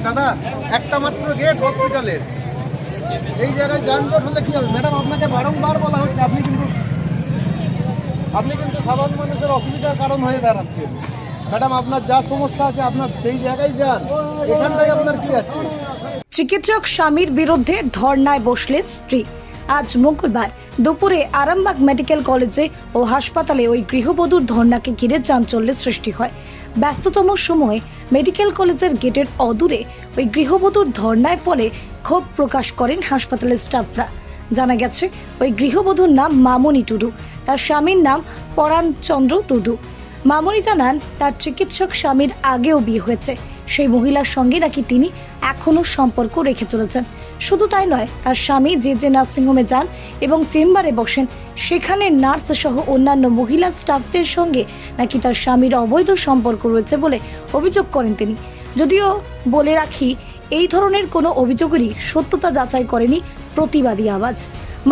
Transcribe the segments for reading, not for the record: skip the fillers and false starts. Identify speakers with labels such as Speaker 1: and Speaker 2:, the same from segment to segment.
Speaker 1: দাদা একটা মাত্র গেট হসপিটালের, এই জায়গায় যানজট হলে কি হবে? ম্যাডাম আপনাকে বারংবার বলা হচ্ছে, আপনি কিন্তু সাধারণ মানুষের অসুবিধার কারণ হয়ে দাঁড়াচ্ছেন। ম্যাডাম আপনার যা সমস্যা আছে আপনার সেই জায়গায় যান, এখানটায় আপনার কি আছে?
Speaker 2: চিকিৎসক স্বামীর বিরুদ্ধে ধর্নায় বসলেন স্ত্রী। আজ মঙ্গলবার দুপুরে আরামবাগ মেডিকেল কলেজে ও হাসপাতালে ওই গৃহবধূর ধর্নাকে ঘিরে চাঞ্চল্যের সৃষ্টি হয়। ব্যস্ততম সময়ে মেডিকেল কলেজের গেটের অদূরে ওই গৃহবধূর ধর্নায় ফলে ক্ষোভ প্রকাশ করেন হাসপাতালের স্টাফরা। জানা গেছে ওই গৃহবধূর নাম মামনি টুডু, তার স্বামীর নাম পরাণচন্দ্র টুডু। মামনি জানান তার চিকিৎসক স্বামীর আগেও বিয়ে হয়েছে, সেই মহিলার সঙ্গে নাকি তিনি এখনো সম্পর্ক রেখে চলেছেন। শুধু তাই নয়, তার স্বামী যে নার্সিংহোমে যান এবং চেম্বারে বসেন, সেখানে নার্স সহ অন্যান্য মহিলা স্টাফদের সঙ্গে নাকি তার স্বামীর অবৈধ সম্পর্ক রয়েছে বলে অভিযোগ করেন তিনি। যদিও বলে রাখি, এই ধরনের কোনো অভিযোগেরই সত্যতা যাচাই করেনি প্রতিবাদী আওয়াজ।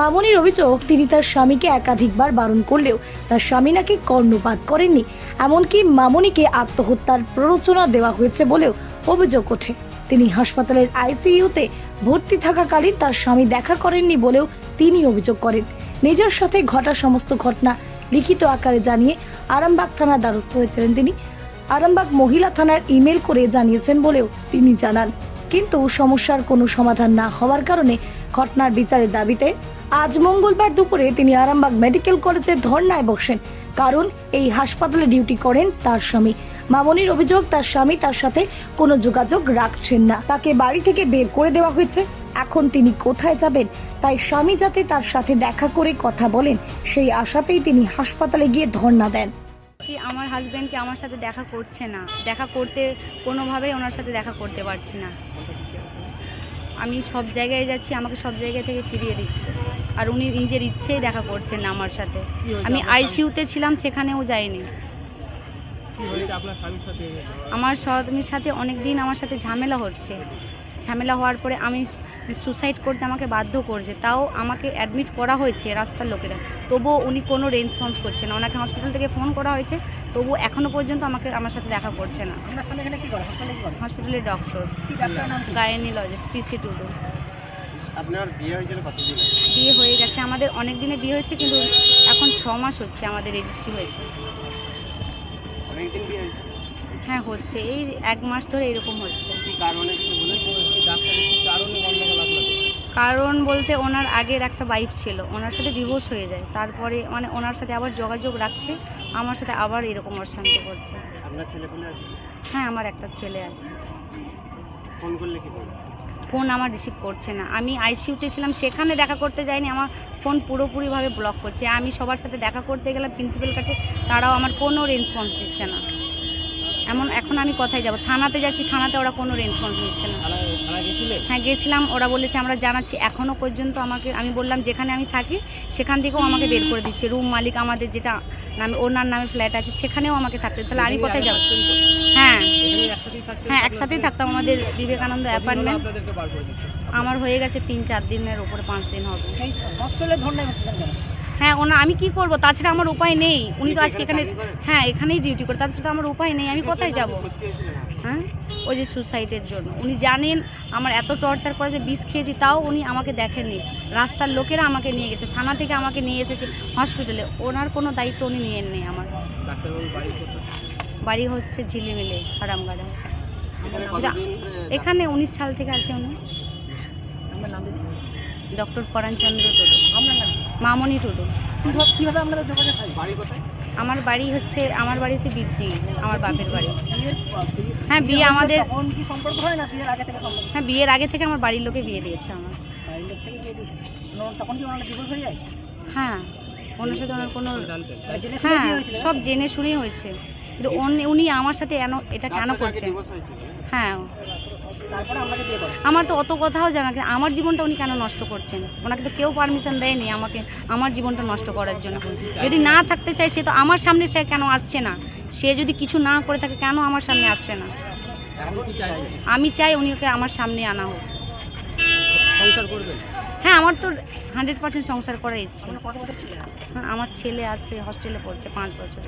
Speaker 2: মামনির অভিযোগ, তিনি তার স্বামীকে একাধিকবার বারণ করলেও তার স্বামী নাকি কর্ণপাত করেননি। এমনকি মামনিকে আত্মহত্যার প্ররোচনা দেওয়া হয়েছে বলেও অভিযোগ ওঠে। তিনি হাসপাতালের আইসিইউতে ভর্তি থাকাকালীন তার স্বামী দেখা করেননি বলেও তিনি অভিযোগ করেন। নিজের সাথে ঘটা সমস্ত ঘটনা লিখিত আকারে জানিয়ে আরামবাগ থানার দ্বারস্থ হয়েছিলেন তিনি। আরামবাগ মহিলা থানার ইমেল করে জানিয়েছেন বলেও তিনি জানান। কিন্তু সমস্যার কোনো সমাধান না হওয়ার কারণে ঘটনার বিচারের দাবিতে আজ মঙ্গলবার দুপুরে তিনি আরামবাগ মেডিকেল কলেজে ধর্নায় বসেন। কারণ এই হাসপাতালে ডিউটি করেন তার স্বামী। মামনির অভিযোগ, তার স্বামী তার সাথে কোনো যোগাযোগ রাখছেন না, তাকে বাড়ি থেকে বের করে দেওয়া হয়েছে। এখন তিনি কোথায় যাবেন, তাই স্বামী যাতে তার সাথে দেখা করে কথা বলেন, সেই আশাতেই তিনি হাসপাতালে গিয়ে ধর্না দেন।
Speaker 3: আমার হাজব্যান্ডকে আমার সাথে দেখা করছে না, দেখা করতে কোনোভাবেই ওনার সাথে দেখা করতে পারছি না। আমি সব জায়গায় যাচ্ছি, আমাকে সব জায়গা থেকে ফিরিয়ে দিচ্ছে, আর উনি নিজের ইচ্ছেই দেখা করছেন না আমার সাথে। আমি আইসিইউতে ছিলাম, সেখানেও যাইনি। আমার স্বামীর সাথে অনেক দিন আমার সাথে ঝামেলা হচ্ছে। ঝামেলা হওয়ার পরে আমি সুসাইড করতে আমাকে বাধ্য করছে, তাও আমাকে অ্যাডমিট করা হয়েছে রাস্তার লোকেরা, তবুও উনি কোনো রেসপন্স করছে না। ওনাকে হসপিটাল থেকে ফোন করা হয়েছে, তবুও এখনও পর্যন্ত আমার সাথে দেখা করছে না। হসপিটালের ডক্টর, গাইনোকোলজিস্ট পিসি টুডু।
Speaker 1: আপনার বিয়ে হয়েছিল কতদিন?
Speaker 3: বিয়ে হয়ে গেছে আমাদের, অনেক দিনে বিয়ে হয়েছে, কিন্তু এখন 6 মাস হচ্ছে আমাদের রেজিস্ট্রি হয়েছে।
Speaker 1: অনেকদিন বিয়ে হয়েছে?
Speaker 3: হ্যাঁ হচ্ছে, এই 1 মাস ধরে এরকম হচ্ছে। কারণ বলতে ওনার আগের একটা ওয়াইফ ছিল, ওনার সাথে ডিভোর্স হয়ে যায়, তারপরে মানে ওনার সাথে আবার যোগাযোগ রাখছে, আমার সাথে আবার এরকম অশান্তি করছে।
Speaker 1: আপনার ছেলে পেলে আছে?
Speaker 3: হ্যাঁ, আমার একটা ছেলে আছে।
Speaker 1: ফোন করলে কি বলে?
Speaker 3: ফোন আমার রিসিভ করছে না। আমি আইসিইউতে ছিলাম, সেখানে দেখা করতে যাইনি, আমার ফোন পুরোপুরিভাবে ব্লক করছে। আমি সবার সাথে দেখা করতে গেলাম প্রিন্সিপাল কাছে, তারাও আমার কোনো রেসপন্স দিচ্ছে না। এখন আমি কোথায় যাব? থানাতে যাচ্ছি, থানাতে ওরা কোনো রেসপন্স দিচ্ছে না। হ্যাঁ গেছিলাম, ওরা বলেছে আমরা জানাচ্ছি। এখনও পর্যন্ত আমি বললাম যেখানে আমি থাকি সেখান থেকেও আমাকে বের করে দিচ্ছে। রুম মালিক আমাদের যেটা নামে, ওনার নামে ফ্ল্যাট আছে, সেখানেও আমাকে থাকতে, তাহলে আমি কোথায় যাব? হ্যাঁ হ্যাঁ, একসাথেই থাকতাম আমাদের বিবেকানন্দ অ্যাপার্টমেন্ট। আমার হয়ে গেছে 3-4 দিনের উপরে, 5 দিন হবে। হ্যাঁ, আমি কি করব? তাছাড়া আমার উপায় নেই। উনি তো আজকে এখানে, হ্যাঁ এখানেই ডিউটি করে, তাছাড়া তো আমার উপায় নেই। আমি কোথায় যাব? হ্যাঁ, ওই যে সুসাইডের জন্য উনি জানেন আমার এত টর্চার করে যে বিষ খেয়েছি, তাও উনি আমাকে দেখেননি। রাস্তার লোকেরা আমাকে নিয়ে গেছে, থানা থেকে আমাকে নিয়ে এসেছে হসপিটালে, ওনার কোনো দায়িত্ব উনি নিয়েননি। আমার বাড়ি হচ্ছে ঝিলিমিলি, আরামগাড়া। এখানে 19 সাল থেকে আছে উনি। ডক্টর পরাণচন্দ্র টুডু। মামনি টুডু।
Speaker 1: কিভাবে আপনাদের যোগাযোগ হয়? বাড়ি কোথায়?
Speaker 3: আমার বাড়ি হচ্ছে বীরসিং, আমার বাপের বাড়ি। হ্যাঁ, বিয়ে আমাদের
Speaker 1: সম্পর্ক হয় না বিয়ের আগে থেকে?
Speaker 3: হ্যাঁ, বিয়ের আগে থেকে আমার বাড়ির লোকে বিয়ে দিয়েছে আমার।
Speaker 1: বাড়ির লোক থেকে বিয়ে দিয়েছে? তখন কি ওনার ডিভোর্স হয়ে যায়?
Speaker 3: হ্যাঁ, ওনার সাথে ওনার কোনো, হ্যাঁ সব জেনে শুনেই হয়েছে, কিন্তু উনি আমার সাথে এটা কেন করছেন? হ্যাঁ, আমার তো অত কথাও জানা, আমার জীবনটা উনি কেন নষ্ট করছেন? ওনাকে তো কেউ পারমিশন দেয়নি আমাকে আমার জীবনটা নষ্ট করার জন্য। যদি না থাকতে চাই, সে তো আমার সামনে সে কেন আসছে না? সে যদি কিছু না করে থাকে, কেন আমার সামনে আসছে না? আমি চাই উনিকে আমার সামনে আনা হোক। হ্যাঁ, আমার তো 100% সংসার করার ইচ্ছে। হ্যাঁ, আমার ছেলে আছে, হস্টেলে পড়ছে 5 বছর।